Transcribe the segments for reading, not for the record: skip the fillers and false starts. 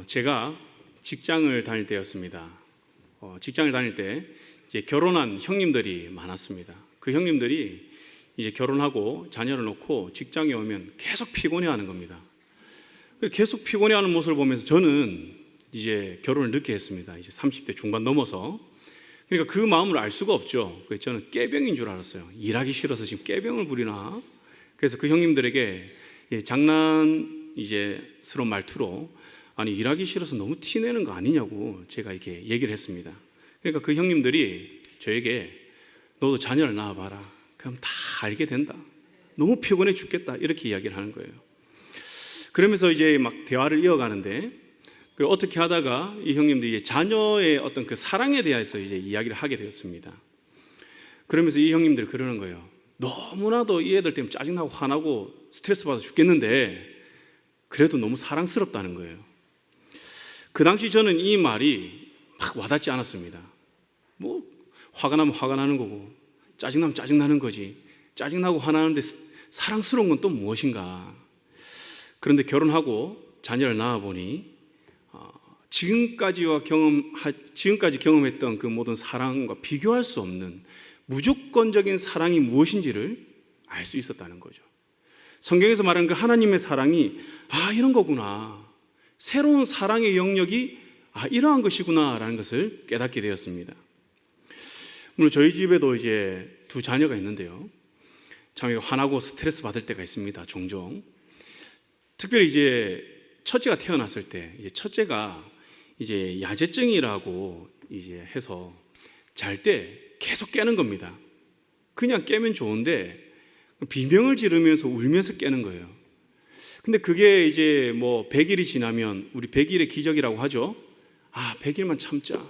제가 직장을 다닐 때였습니다. 직장을 다닐 때 이제 결혼한 형님들이 많았습니다. 그 형님들이 이제 결혼하고 자녀를 놓고 직장에 오면 계속 피곤해하는 겁니다. 계속 피곤해하는 모습을 보면서 저는 이제 결혼을 늦게 했습니다. 이제 30대 중반 넘어서. 그러니까 그 마음을 알 수가 없죠. 그래서 저는 꾀병인 줄 알았어요. 일하기 싫어서 지금 꾀병을 부리나. 그래서 그 형님들에게 장난 스러운 말투로 아니 일하기 싫어서 너무 티내는 거 아니냐고 제가 이렇게 얘기를 했습니다. 그러니까 그 형님들이 저에게 너도 자녀를 낳아봐라. 그럼 다 알게 된다. 너무 피곤해 죽겠다. 이렇게 이야기를 하는 거예요. 그러면서 이제 막 대화를 이어가는데 어떻게 하다가 이 형님들이 자녀의 어떤 그 사랑에 대해서 이제 이야기를 하게 되었습니다. 그러면서 이 형님들이 그러는 거예요. 너무나도 이 애들 때문에 짜증나고 화나고 스트레스 받아 죽겠는데 그래도 너무 사랑스럽다는 거예요. 그 당시 저는 이 말이 막 와닿지 않았습니다. 뭐 화가 나면 화가 나는 거고 짜증나면 짜증나는 거지. 짜증나고 화나는데 사랑스러운 건 또 무엇인가. 그런데 결혼하고 자녀를 낳아보니 지금까지 경험했던 그 모든 사랑과 비교할 수 없는 무조건적인 사랑이 무엇인지를 알 수 있었다는 거죠. 성경에서 말하는 그 하나님의 사랑이 이런 거구나. 새로운 사랑의 영역이 이러한 것이구나 라는 것을 깨닫게 되었습니다. 물론 저희 집에도 이제 두 자녀가 있는데요. 참 화나고 스트레스 받을 때가 있습니다. 종종. 특별히 이제 첫째가 태어났을 때 첫째가 이제 야제증이라고 이제 해서 잘 때 계속 깨는 겁니다. 그냥 깨면 좋은데 비명을 지르면서 울면서 깨는 거예요. 근데 그게 이제 뭐 100일이 지나면 우리 100일의 기적이라고 하죠. 100일만 참자.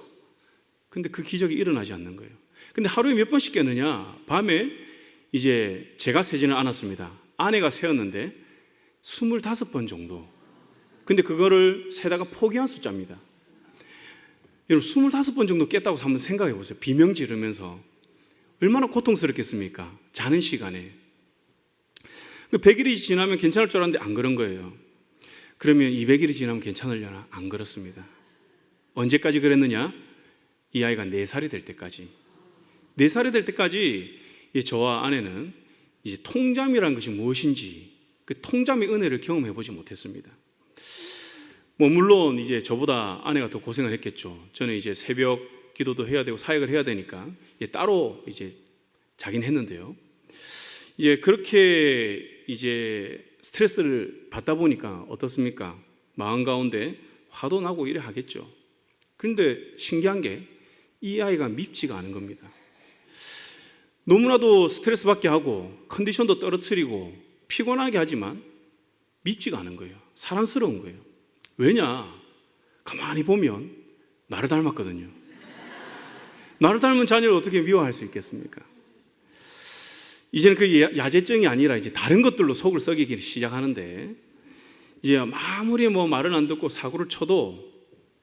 근데 그 기적이 일어나지 않는 거예요. 근데 하루에 몇 번씩 깨느냐? 밤에 이제 제가 세지는 않았습니다. 아내가 세었는데 25번 정도. 근데 그거를 세다가 포기한 숫자입니다. 여러분 25번 정도 깼다고 한번 생각해 보세요. 비명 지르면서 얼마나 고통스럽겠습니까? 자는 시간에. 100일이 지나면 괜찮을 줄 알았는데 안 그런 거예요. 그러면 200일이 지나면 괜찮으려나? 안 그렇습니다. 언제까지 그랬느냐? 이 아이가 4살이 될 때까지. 4살이 될 때까지 저와 아내는 이제 통잠이라는 것이 무엇인지 그 통잠의 은혜를 경험해 보지 못했습니다. 물론 이제 저보다 아내가 더 고생을 했겠죠. 저는 이제 새벽 기도도 해야 되고 사역을 해야 되니까 따로 이제 자긴 했는데요. 그렇게 스트레스를 받다 보니까 어떻습니까? 마음 가운데 화도 나고 이래 하겠죠. 그런데 신기한 게 이 아이가 밉지가 않은 겁니다. 너무나도 스트레스 받게 하고 컨디션도 떨어뜨리고 피곤하게 하지만 밉지가 않은 거예요. 사랑스러운 거예요. 왜냐? 가만히 보면 나를 닮았거든요. 나를 닮은 자녀를 어떻게 미워할 수 있겠습니까? 이제는 그 야제증이 아니라 이제 다른 것들로 속을 썩이기 시작하는데 아무리 말을 안 듣고 사고를 쳐도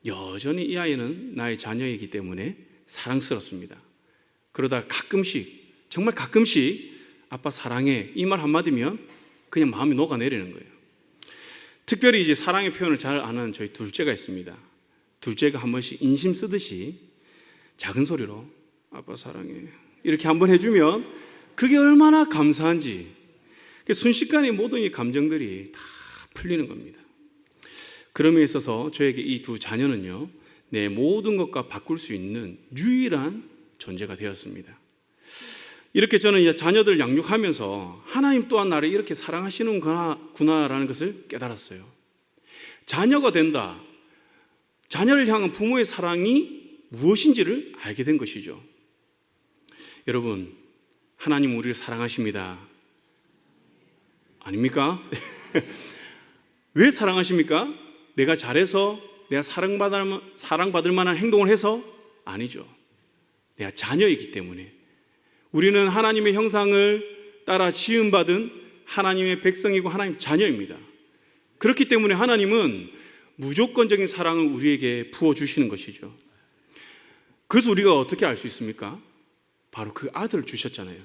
여전히 이 아이는 나의 자녀이기 때문에 사랑스럽습니다. 그러다 가끔씩 정말 가끔씩 아빠 사랑해 이 말 한마디면 그냥 마음이 녹아내리는 거예요. 특별히 이제 사랑의 표현을 잘 아는 저희 둘째가 있습니다. 둘째가 한 번씩 인심 쓰듯이 작은 소리로 아빠 사랑해 이렇게 한번 해주면 그게 얼마나 감사한지 순식간에 모든 이 감정들이 다 풀리는 겁니다. 그럼에 있어서 저에게 이 두 자녀는요 내 모든 것과 바꿀 수 있는 유일한 존재가 되었습니다. 이렇게 저는 자녀들 양육하면서 하나님 또한 나를 이렇게 사랑하시는구나라는 것을 깨달았어요. 자녀가 된다. 자녀를 향한 부모의 사랑이 무엇인지를 알게 된 것이죠. 여러분, 하나님 우리를 사랑하십니다. 아닙니까? 왜 사랑하십니까? 내가 잘해서 내가 사랑받을 만한 행동을 해서? 아니죠. 내가 자녀이기 때문에. 우리는 하나님의 형상을 따라 지음받은 하나님의 백성이고 하나님 자녀입니다. 그렇기 때문에 하나님은 무조건적인 사랑을 우리에게 부어주시는 것이죠. 그래서 우리가 어떻게 알 수 있습니까? 바로 그 아들을 주셨잖아요.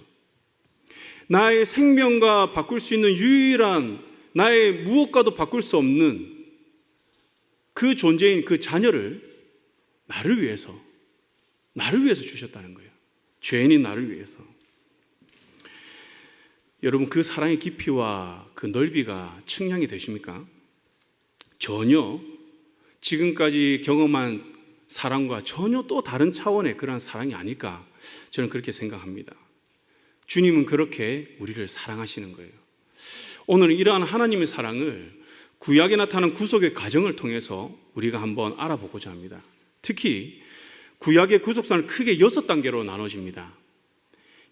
나의 생명과 바꿀 수 있는 유일한 나의 무엇과도 바꿀 수 없는 그 존재인 그 자녀를 나를 위해서 주셨다는 거예요. 죄인인 나를 위해서. 여러분, 그 사랑의 깊이와 그 넓이가 측량이 되십니까? 전혀 지금까지 경험한 사랑과 전혀 또 다른 차원의 그러한 사랑이 아닐까, 저는 그렇게 생각합니다. 주님은 그렇게 우리를 사랑하시는 거예요. 오늘은 이러한 하나님의 사랑을 구약에 나타난 구속의 과정을 통해서 우리가 한번 알아보고자 합니다. 특히 구약의 구속사는 크게 6단계로 나눠집니다.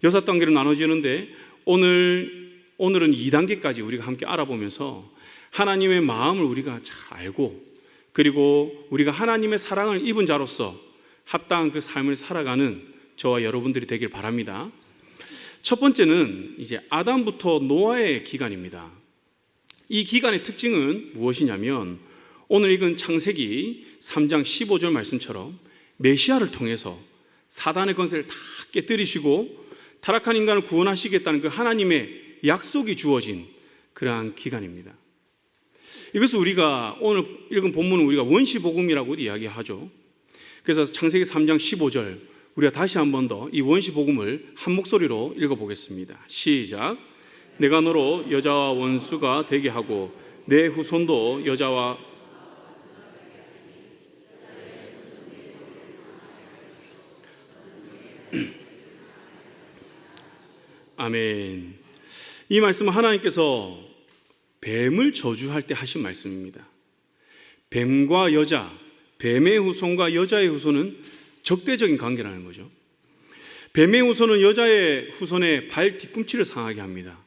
6단계로 나눠지는데 오늘은 2단계까지 우리가 함께 알아보면서 하나님의 마음을 우리가 잘 알고, 그리고 우리가 하나님의 사랑을 입은 자로서 합당한 그 삶을 살아가는 저와 여러분들이 되길 바랍니다. 첫 번째는 이제 아담부터 노아의 기간입니다. 이 기간의 특징은 무엇이냐면 오늘 읽은 창세기 3장 15절 말씀처럼 메시아를 통해서 사단의 권세를 다 깨뜨리시고 타락한 인간을 구원하시겠다는 그 하나님의 약속이 주어진 그러한 기간입니다. 이것을 우리가 오늘 읽은 본문은 우리가 원시복음이라고 이야기하죠. 그래서 창세기 3장 15절 우리가 다시 한 번 더 이 원시복음을 한 목소리로 읽어보겠습니다. 시작. 내가 너로 여자와 원수가 되게 하고 내 후손도 여자와 아멘. 이 말씀은 하나님께서 뱀을 저주할 때 하신 말씀입니다. 뱀과 여자, 뱀의 후손과 여자의 후손은 적대적인 관계라는 거죠. 뱀의 후손은 여자의 후손의 발 뒤꿈치를 상하게 합니다.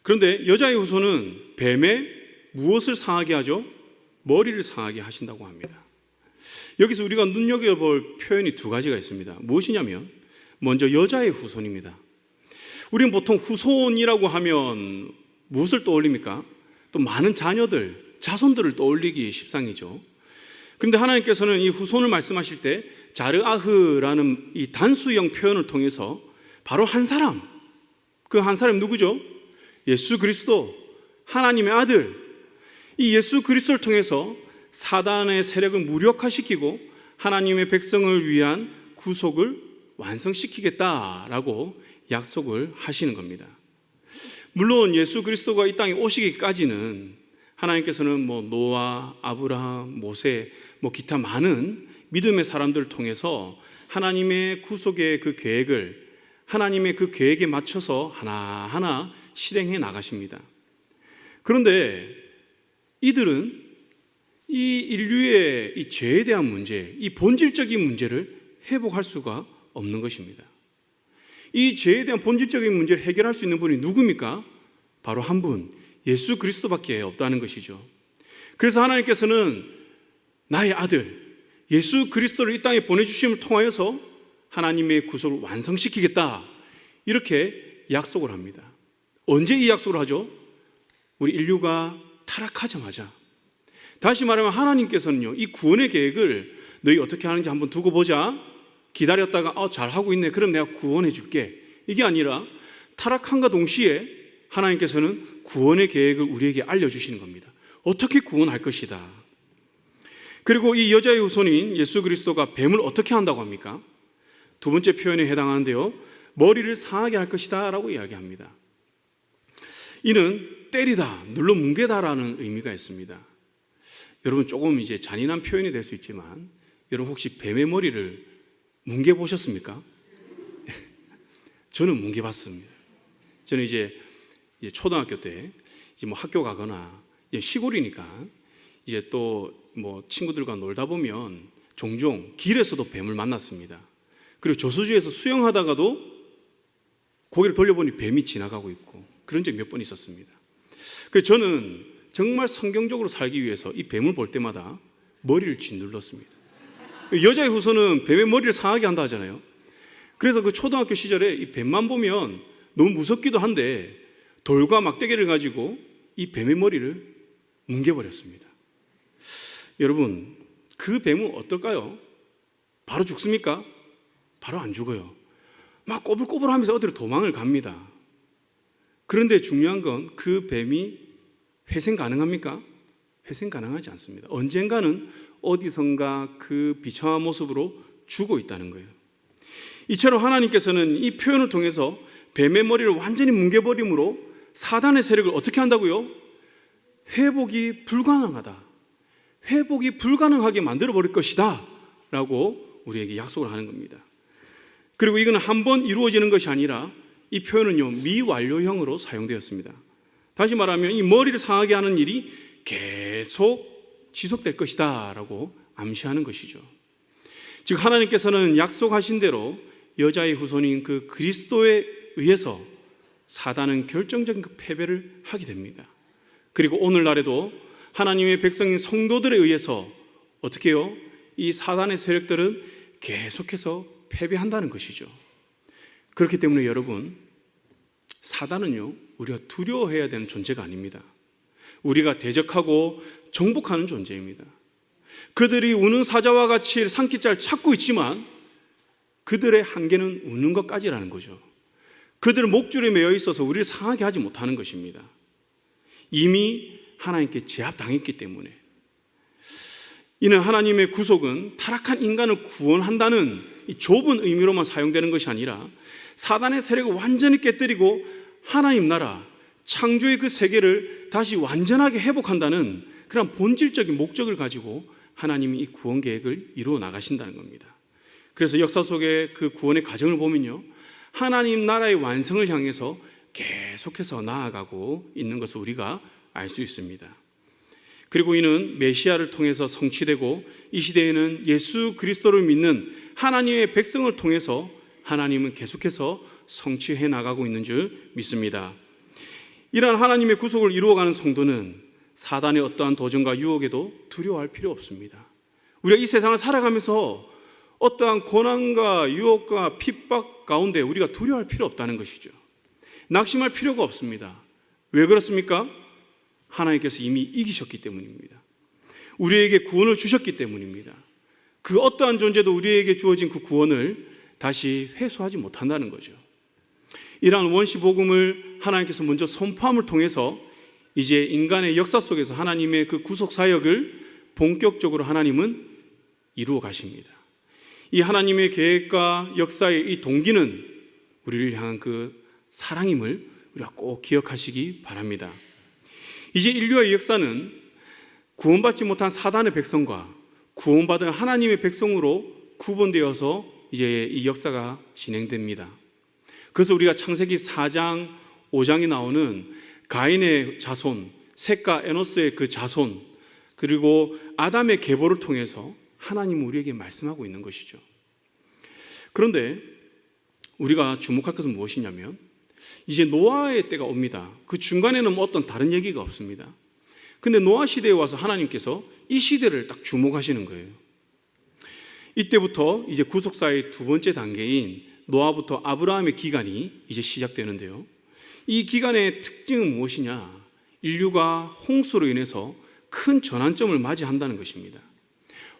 그런데 여자의 후손은 뱀의 무엇을 상하게 하죠? 머리를 상하게 하신다고 합니다. 여기서 우리가 눈여겨볼 표현이 두 가지가 있습니다. 무엇이냐면 먼저 여자의 후손입니다. 우리는 보통 후손이라고 하면 무엇을 떠올립니까? 또 많은 자녀들, 자손들을 떠올리기 십상이죠. 그런데 하나님께서는 이 후손을 말씀하실 때 자르아흐라는 이 단수형 표현을 통해서 바로 한 사람, 그 한 사람이 누구죠? 예수 그리스도, 하나님의 아들, 이 예수 그리스도를 통해서 사단의 세력을 무력화시키고 하나님의 백성을 위한 구속을 완성시키겠다라고 약속을 하시는 겁니다. 물론 예수 그리스도가 이 땅에 오시기까지는 하나님께서는 노아, 아브라함, 모세, 기타 많은 믿음의 사람들을 통해서 하나님의 구속의 그 계획을 하나님의 그 계획에 맞춰서 하나하나 실행해 나가십니다. 그런데 이들은 이 인류의 이 죄에 대한 문제, 이 본질적인 문제를 회복할 수가 없는 것입니다. 이 죄에 대한 본질적인 문제를 해결할 수 있는 분이 누굽니까? 바로 한 분, 예수 그리스도밖에 없다는 것이죠. 그래서 하나님께서는 나의 아들 예수 그리스도를 이 땅에 보내주심을 통하여서 하나님의 구속을 완성시키겠다, 이렇게 약속을 합니다. 언제 이 약속을 하죠? 우리 인류가 타락하자마자. 다시 말하면 하나님께서는요, 이 구원의 계획을 너희 어떻게 하는지 한번 두고 보자, 기다렸다가 잘하고 있네, 그럼 내가 구원해 줄게, 이게 아니라 타락함과 동시에 하나님께서는 구원의 계획을 우리에게 알려주시는 겁니다. 어떻게 구원할 것이다. 그리고 이 여자의 후손인 예수 그리스도가 뱀을 어떻게 한다고 합니까? 두 번째 표현에 해당하는데요, 머리를 상하게 할 것이다 라고 이야기합니다. 이는 때리다, 눌러 뭉개다라는 의미가 있습니다. 여러분, 조금 이제 잔인한 표현이 될 수 있지만 여러분 혹시 뱀의 머리를 뭉개 보셨습니까? 저는 뭉개 봤습니다. 저는 이제 초등학교 때 이제 학교 가거나 시골이니까 이제 또 친구들과 놀다 보면 종종 길에서도 뱀을 만났습니다. 그리고 저수지에서 수영하다가도 고개를 돌려보니 뱀이 지나가고 있고, 그런 적이 몇 번 있었습니다. 그래서 저는 정말 성경적으로 살기 위해서 이 뱀을 볼 때마다 머리를 짓눌렀습니다. 여자의 후손은 뱀의 머리를 상하게 한다 하잖아요. 그래서 그 초등학교 시절에 이 뱀만 보면 너무 무섭기도 한데 돌과 막대기를 가지고 이 뱀의 머리를 뭉개버렸습니다. 여러분, 그 뱀은 어떨까요? 바로 죽습니까? 바로 안 죽어요. 막 꼬불꼬불하면서 어디로 도망을 갑니다. 그런데 중요한 건 그 뱀이 회생 가능합니까? 회생 가능하지 않습니다. 언젠가는 어디선가 그 비참한 모습으로 죽어 있다는 거예요. 이처럼 하나님께서는 이 표현을 통해서 뱀의 머리를 완전히 뭉개버림으로 사단의 세력을 어떻게 한다고요? 회복이 불가능하다. 회복이 불가능하게 만들어버릴 것이다 라고 우리에게 약속을 하는 겁니다. 그리고 이건 한 번 이루어지는 것이 아니라 이 표현은요, 미완료형으로 사용되었습니다. 다시 말하면 이 머리를 상하게 하는 일이 계속 지속될 것이다 라고 암시하는 것이죠. 즉 하나님께서는 약속하신 대로 여자의 후손인 그 그리스도에 의해서 사단은 결정적인 그 패배를 하게 됩니다. 그리고 오늘날에도 하나님의 백성인 성도들에 의해서 어떻게 해요? 이 사단의 세력들은 계속해서 패배한다는 것이죠. 그렇기 때문에 여러분, 사단은요, 우리가 두려워해야 되는 존재가 아닙니다. 우리가 대적하고 정복하는 존재입니다. 그들이 우는 사자와 같이 산기짤 찾고 있지만 그들의 한계는 우는 것까지라는 거죠. 그들 목줄에 매여 있어서 우리를 상하게 하지 못하는 것입니다. 이미 하나님께 제압당했기 때문에. 이는 하나님의 구속은 타락한 인간을 구원한다는 이 좁은 의미로만 사용되는 것이 아니라 사단의 세력을 완전히 깨뜨리고 하나님 나라, 창조의 그 세계를 다시 완전하게 회복한다는 그런 본질적인 목적을 가지고 하나님이 이 구원 계획을 이루어 나가신다는 겁니다. 그래서 역사 속의 그 구원의 과정을 보면요, 하나님 나라의 완성을 향해서 계속해서 나아가고 있는 것을 우리가 알 수 있습니다. 그리고 이는 메시아를 통해서 성취되고 이 시대에는 예수 그리스도를 믿는 하나님의 백성을 통해서 하나님은 계속해서 성취해 나가고 있는 줄 믿습니다. 이러한 하나님의 구속을 이루어가는 성도는 사단의 어떠한 도전과 유혹에도 두려워할 필요 없습니다. 우리가 이 세상을 살아가면서 어떠한 고난과 유혹과 핍박 가운데 우리가 두려워할 필요 없다는 것이죠. 낙심할 필요가 없습니다. 왜 그렇습니까? 하나님께서 이미 이기셨기 때문입니다. 우리에게 구원을 주셨기 때문입니다. 그 어떠한 존재도 우리에게 주어진 그 구원을 다시 회수하지 못한다는 거죠. 이러한 원시 복음을 하나님께서 먼저 선포함을 통해서 이제 인간의 역사 속에서 하나님의 그 구속 사역을 본격적으로 하나님은 이루어 가십니다. 이 하나님의 계획과 역사의 이 동기는 우리를 향한 그 사랑임을 우리가 꼭 기억하시기 바랍니다. 이제 인류의 역사는 구원받지 못한 사단의 백성과 구원받은 하나님의 백성으로 구분되어서 이제 이 역사가 진행됩니다. 그래서 우리가 창세기 4장, 5장에 나오는 가인의 자손, 셋과 에노스의 그 자손, 그리고 아담의 계보를 통해서 하나님은 우리에게 말씀하고 있는 것이죠. 그런데 우리가 주목할 것은 무엇이냐면 이제 노아의 때가 옵니다. 그 중간에는 뭐 어떤 다른 얘기가 없습니다. 근데 노아 시대에 와서 하나님께서 이 시대를 딱 주목하시는 거예요. 이때부터 이제 구속사의 두 번째 단계인 노아부터 아브라함의 기간이 이제 시작되는데요. 이 기간의 특징은 무엇이냐? 인류가 홍수로 인해서 큰 전환점을 맞이한다는 것입니다.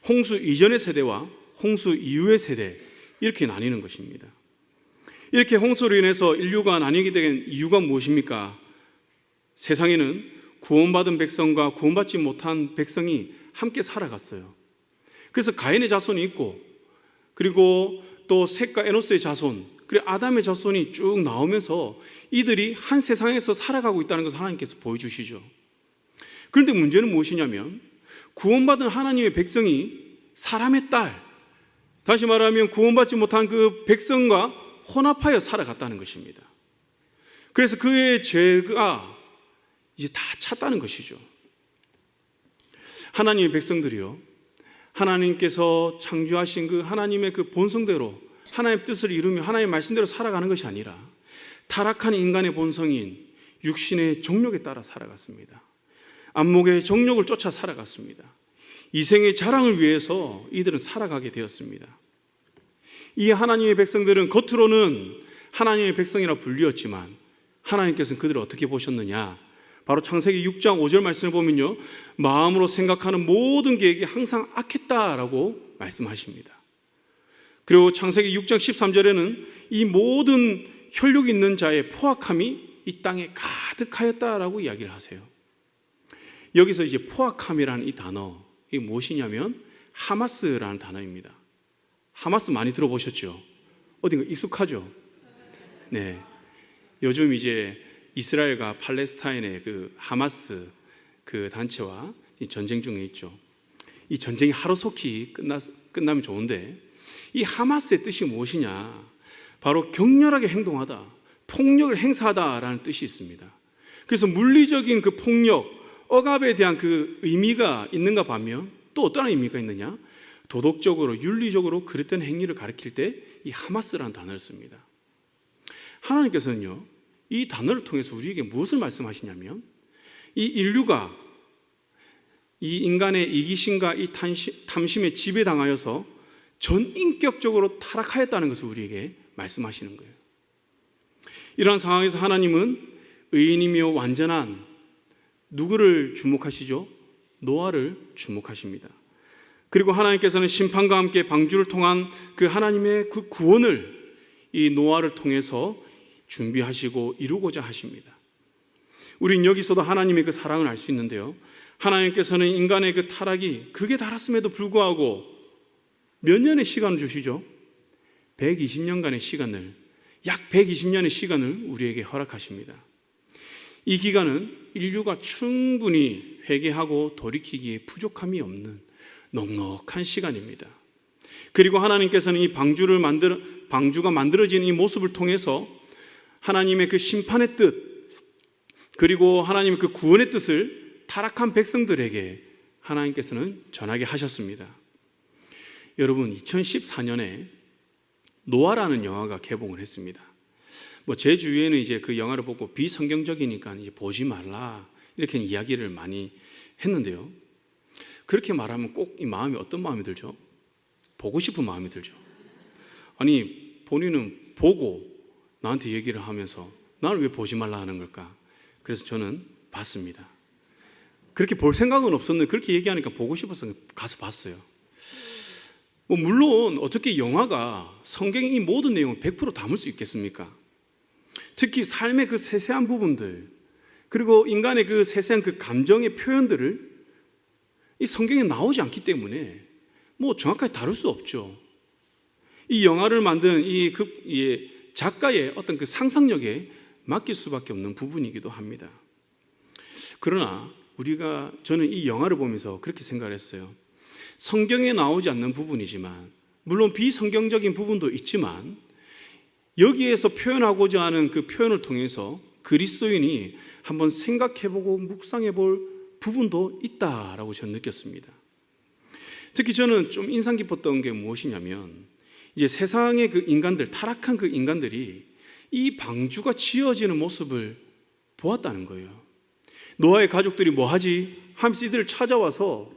홍수 이전의 세대와 홍수 이후의 세대, 이렇게 나뉘는 것입니다. 이렇게 홍수로 인해서 인류가 나뉘게 된 이유가 무엇입니까? 세상에는 구원받은 백성과 구원받지 못한 백성이 함께 살아갔어요. 그래서 가인의 자손이 있고, 그리고 또 셋과 에노스의 자손, 그리고 아담의 자손이 쭉 나오면서 이들이 한 세상에서 살아가고 있다는 것을 하나님께서 보여주시죠. 그런데 문제는 무엇이냐면 구원받은 하나님의 백성이 사람의 딸, 다시 말하면 구원받지 못한 그 백성과 혼합하여 살아갔다는 것입니다. 그래서 그의 죄가 이제 다 찼다는 것이죠. 하나님의 백성들이요, 하나님께서 창조하신 그 하나님의 그 본성대로 하나님의 뜻을 이루며 하나님의 말씀대로 살아가는 것이 아니라 타락한 인간의 본성인 육신의 정욕에 따라 살아갔습니다. 안목의 정욕을 쫓아 살아갔습니다. 이생의 자랑을 위해서 이들은 살아가게 되었습니다. 이 하나님의 백성들은 겉으로는 하나님의 백성이라 불리었지만 하나님께서는 그들을 어떻게 보셨느냐? 바로 창세기 6장 5절 말씀을 보면요, 마음으로 생각하는 모든 계획이 항상 악했다라고 말씀하십니다. 그리고 창세기 6장 13절에는 이 모든 혈육 있는 자의 포악함이 이 땅에 가득하였다라고 이야기를 하세요. 여기서 이제 포악함이라는 이 단어, 이게 무엇이냐면 하마스라는 단어입니다. 하마스 많이 들어보셨죠? 어딘가 익숙하죠? 네. 요즘 이제 이스라엘과 팔레스타인의 그 하마스 그 단체와 전쟁 중에 있죠. 이 전쟁이 하루속히 끝나면 좋은데, 이 하마스의 뜻이 무엇이냐? 바로 격렬하게 행동하다, 폭력을 행사하다라는 뜻이 있습니다. 그래서 물리적인 그 폭력, 억압에 대한 그 의미가 있는가 반면 또 어떤 의미가 있느냐? 도덕적으로, 윤리적으로 그랬던 행위를 가리킬 때 이 하마스라는 단어를 씁니다. 하나님께서는요, 이 단어를 통해서 우리에게 무엇을 말씀하시냐면, 이 인류가 이 인간의 이기심과 이 탐심에 지배당하여서 전인격적으로 타락하였다는 것을 우리에게 말씀하시는 거예요. 이러한 상황에서 하나님은 의인이며 완전한 누구를 주목하시죠? 노아를 주목하십니다. 그리고 하나님께서는 심판과 함께 방주를 통한 그 하나님의 그 구원을 이 노아를 통해서 준비하시고 이루고자 하십니다. 우린 여기서도 하나님의 그 사랑을 알 수 있는데요, 하나님께서는 인간의 그 타락이 극에 달았음에도 불구하고 몇 년의 시간을 주시죠? 120년간의 시간을, 약 120년의 시간을 우리에게 허락하십니다. 이 기간은 인류가 충분히 회개하고 돌이키기에 부족함이 없는 넉넉한 시간입니다. 그리고 하나님께서는 이 방주가 만들어진 이 모습을 통해서 하나님의 그 심판의 뜻, 그리고 하나님의 그 구원의 뜻을 타락한 백성들에게 하나님께서는 전하게 하셨습니다. 여러분, 2014년에 노아라는 영화가 개봉을 했습니다. 제 주위에는 이제 그 영화를 보고 비성경적이니까 이제 보지 말라 이렇게 이야기를 많이 했는데요, 그렇게 말하면 꼭 이 마음이 어떤 마음이 들죠? 보고 싶은 마음이 들죠. 아니, 본인은 보고 나한테 얘기를 하면서 나를 왜 보지 말라 하는 걸까? 그래서 저는 봤습니다. 그렇게 볼 생각은 없었는데 그렇게 얘기하니까 보고 싶어서 가서 봤어요. 물론 어떻게 영화가 성경의 이 모든 내용을 100% 담을 수 있겠습니까? 특히 삶의 그 세세한 부분들, 그리고 인간의 그 세세한 그 감정의 표현들을 이 성경에 나오지 않기 때문에 정확하게 다룰 수 없죠. 이 영화를 만든 이 작가의 어떤 그 상상력에 맡길 수밖에 없는 부분이기도 합니다. 그러나 저는 이 영화를 보면서 그렇게 생각을 했어요. 성경에 나오지 않는 부분이지만, 물론 비성경적인 부분도 있지만, 여기에서 표현하고자 하는 그 표현을 통해서 그리스도인이 한번 생각해보고 묵상해볼 부분도 있다라고 저는 느꼈습니다. 특히 저는 좀 인상 깊었던 게 무엇이냐면, 이제 세상의 그 인간들, 타락한 그 인간들이 이 방주가 지어지는 모습을 보았다는 거예요. 노아의 가족들이 뭐 하지? 하면서 이들을 찾아와서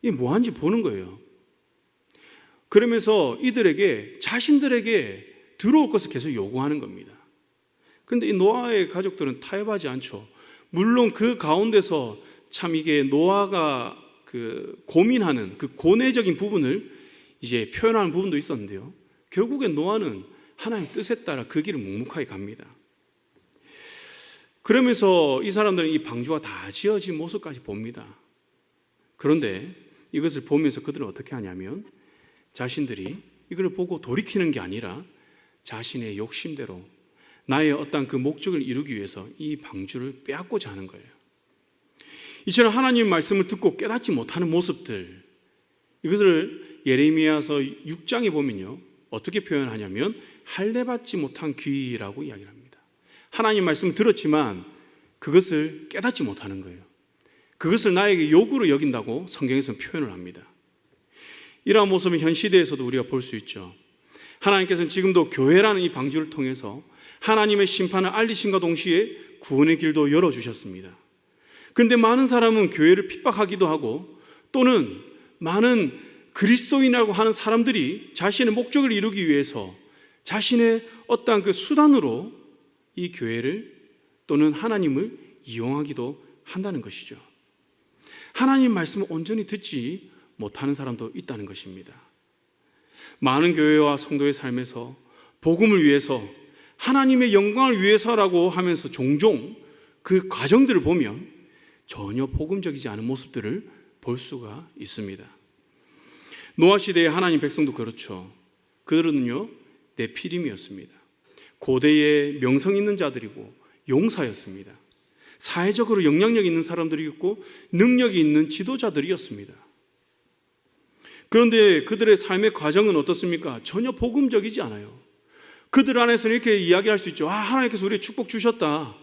이 뭐 하는지 보는 거예요. 그러면서 이들에게, 자신들에게 들어올 것을 계속 요구하는 겁니다. 그런데 이 노아의 가족들은 타협하지 않죠. 물론 그 가운데서 참 이게 노아가 그 고민하는 그 고뇌적인 부분을 이제 표현하는 부분도 있었는데요, 결국엔 노아는 하나님 뜻에 따라 그 길을 묵묵하게 갑니다. 그러면서 이 사람들은 이 방주가 다 지어진 모습까지 봅니다. 그런데 이것을 보면서 그들은 어떻게 하냐면, 자신들이 이걸 보고 돌이키는 게 아니라 자신의 욕심대로 나의 어떤 그 목적을 이루기 위해서 이 방주를 빼앗고자 하는 거예요. 이처럼 하나님의 말씀을 듣고 깨닫지 못하는 모습들, 이것을 예레미야서 6장에 보면요, 어떻게 표현하냐면 할례받지 못한 귀라고 이야기를 합니다. 하나님 말씀을 들었지만 그것을 깨닫지 못하는 거예요. 그것을 나에게 요구로 여긴다고 성경에서는 표현을 합니다. 이러한 모습은 현 시대에서도 우리가 볼 수 있죠. 하나님께서는 지금도 교회라는 이 방주를 통해서 하나님의 심판을 알리심과 동시에 구원의 길도 열어주셨습니다. 그런데 많은 사람은 교회를 핍박하기도 하고, 또는 많은 그리스도인이라고 하는 사람들이 자신의 목적을 이루기 위해서 자신의 어떠한 그 수단으로 이 교회를 또는 하나님을 이용하기도 한다는 것이죠. 하나님 말씀을 온전히 듣지 못하는 사람도 있다는 것입니다. 많은 교회와 성도의 삶에서 복음을 위해서, 하나님의 영광을 위해서라고 하면서 종종 그 과정들을 보면 전혀 복음적이지 않은 모습들을 볼 수가 있습니다. 노아 시대의 하나님 백성도 그렇죠. 그들은요, 네피림이었습니다. 고대의 명성 있는 자들이고 용사였습니다. 사회적으로 영향력 있는 사람들이었고 능력이 있는 지도자들이었습니다. 그런데 그들의 삶의 과정은 어떻습니까? 전혀 복음적이지 않아요. 그들 안에서는 이렇게 이야기할 수 있죠. 하나님께서 우리에게 축복 주셨다.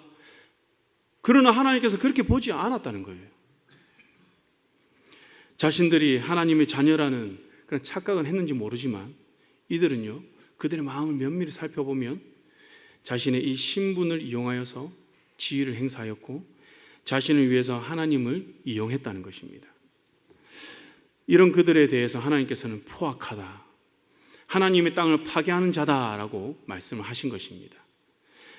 그러나 하나님께서 그렇게 보지 않았다는 거예요. 자신들이 하나님의 자녀라는 그런 착각은 했는지 모르지만 이들은요, 그들의 마음을 면밀히 살펴보면 자신의 이 신분을 이용하여서 지위를 행사하였고 자신을 위해서 하나님을 이용했다는 것입니다. 이런 그들에 대해서 하나님께서는 포악하다, 하나님의 땅을 파괴하는 자다라고 말씀을 하신 것입니다.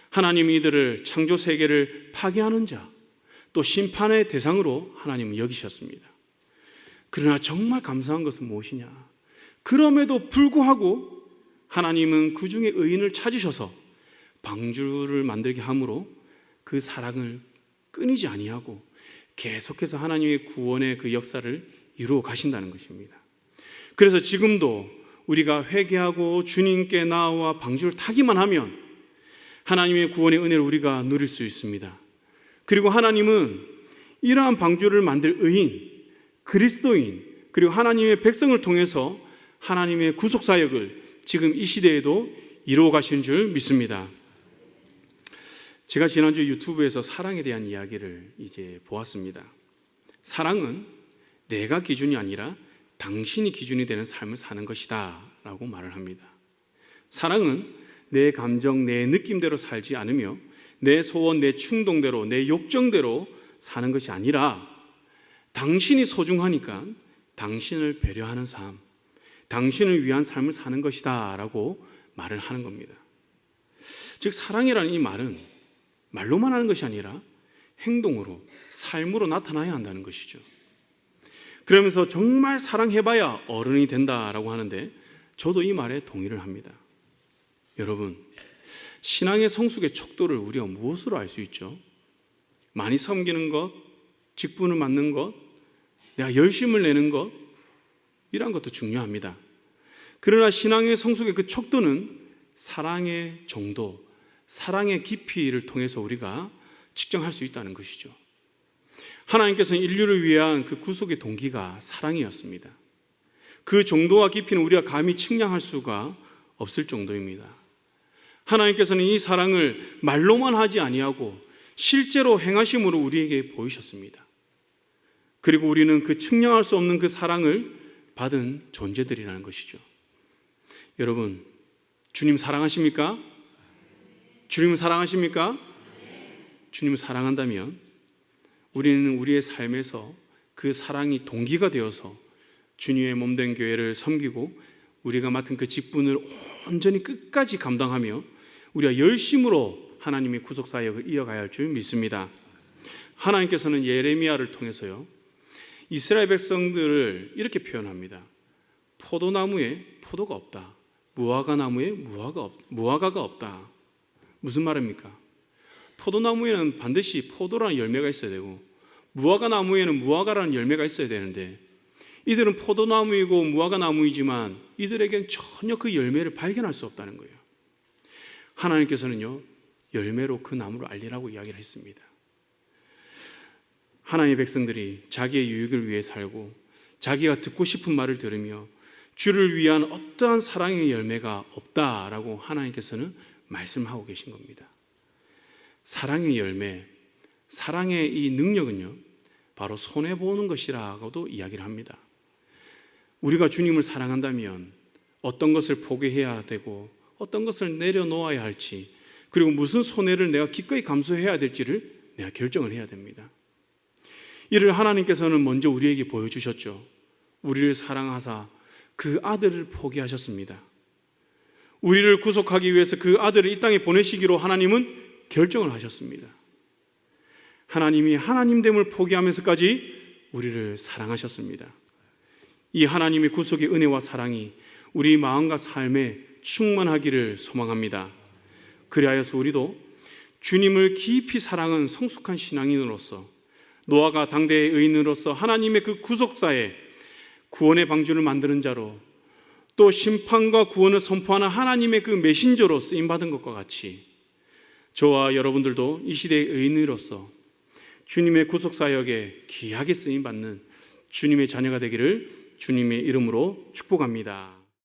하나님이 이들을 창조 세계를 파괴하는 자, 또 심판의 대상으로 하나님은 여기셨습니다. 그러나 정말 감사한 것은 무엇이냐? 그럼에도 불구하고 하나님은 그 중에 의인을 찾으셔서 방주를 만들게 함으로 그 사랑을 끊이지 아니하고 계속해서 하나님의 구원의 그 역사를 이루어 가신다는 것입니다. 그래서 지금도 우리가 회개하고 주님께 나와 방주를 타기만 하면 하나님의 구원의 은혜를 우리가 누릴 수 있습니다. 그리고 하나님은 이러한 방주를 만들 의인, 그리스도인, 그리고 하나님의 백성을 통해서 하나님의 구속사역을 지금 이 시대에도 이루어 가시는 줄 믿습니다. 제가 지난주 유튜브에서 사랑에 대한 이야기를 이제 보았습니다. 사랑은 내가 기준이 아니라 당신이 기준이 되는 삶을 사는 것이다 라고 말을 합니다. 사랑은 내 감정, 내 느낌대로 살지 않으며 내 소원, 내 충동대로, 내 욕정대로 사는 것이 아니라 당신이 소중하니까 당신을 배려하는 삶, 당신을 위한 삶을 사는 것이다 라고 말을 하는 겁니다. 즉 사랑이라는 이 말은 말로만 하는 것이 아니라 행동으로, 삶으로 나타나야 한다는 것이죠. 그러면서 정말 사랑해봐야 어른이 된다라고 하는데 저도 이 말에 동의를 합니다. 여러분, 신앙의 성숙의 척도를 우리가 무엇으로 알 수 있죠? 많이 섬기는 것, 직분을 맡는 것, 내가 열심을 내는 것, 이러한 것도 중요합니다. 그러나 신앙의 성숙의 그 척도는 사랑의 정도, 사랑의 깊이를 통해서 우리가 측정할 수 있다는 것이죠. 하나님께서는 인류를 위한 그 구속의 동기가 사랑이었습니다. 그 정도와 깊이는 우리가 감히 측량할 수가 없을 정도입니다. 하나님께서는 이 사랑을 말로만 하지 아니하고 실제로 행하심으로 우리에게 보이셨습니다. 그리고 우리는 그 측량할 수 없는 그 사랑을 받은 존재들이라는 것이죠. 여러분, 주님 사랑하십니까? 주님을 사랑하십니까? 주님을 사랑한다면 우리는 우리의 삶에서 그 사랑이 동기가 되어서 주님의 몸된 교회를 섬기고 우리가 맡은 그 직분을 온전히 끝까지 감당하며 우리가 열심으로 하나님의 구속사역을 이어가야 할 줄 믿습니다. 하나님께서는 예레미야를 통해서요, 이스라엘 백성들을 이렇게 표현합니다. 포도나무에 포도가 없다. 무화과나무에 무화과가 없다. 무슨 말입니까? 포도나무에는 반드시 포도라는 열매가 있어야 되고 무화과나무에는 무화과라는 열매가 있어야 되는데 이들은 포도나무이고 무화과나무이지만 이들에게는 전혀 그 열매를 발견할 수 없다는 거예요. 하나님께서는요, 열매로 그 나무를 알리라고 이야기를 했습니다. 하나님의 백성들이 자기의 유익을 위해 살고 자기가 듣고 싶은 말을 들으며 주를 위한 어떠한 사랑의 열매가 없다라고 하나님께서는 말씀하고 계신 겁니다. 사랑의 열매, 사랑의 이 능력은요, 바로 손해보는 것이라고도 이야기를 합니다. 우리가 주님을 사랑한다면 어떤 것을 포기해야 되고 어떤 것을 내려놓아야 할지, 그리고 무슨 손해를 내가 기꺼이 감수해야 될지를 내가 결정을 해야 됩니다. 이를 하나님께서는 먼저 우리에게 보여주셨죠. 우리를 사랑하사 그 아들을 포기하셨습니다. 우리를 구속하기 위해서 그 아들을 이 땅에 보내시기로 하나님은 결정을 하셨습니다. 하나님이 하나님됨을 포기하면서까지 우리를 사랑하셨습니다. 이 하나님의 구속의 은혜와 사랑이 우리 마음과 삶에 충만하기를 소망합니다. 그리하여서 우리도 주님을 깊이 사랑하는 성숙한 신앙인으로서 노아가 당대의 의인으로서 하나님의 그 구속사에 구원의 방주를 만드는 자로, 또 심판과 구원을 선포하는 하나님의 그 메신저로 쓰임받은 것과 같이 저와 여러분들도 이 시대의 의인으로서 주님의 구속사역에 귀하게 쓰임받는 주님의 자녀가 되기를 주님의 이름으로 축복합니다.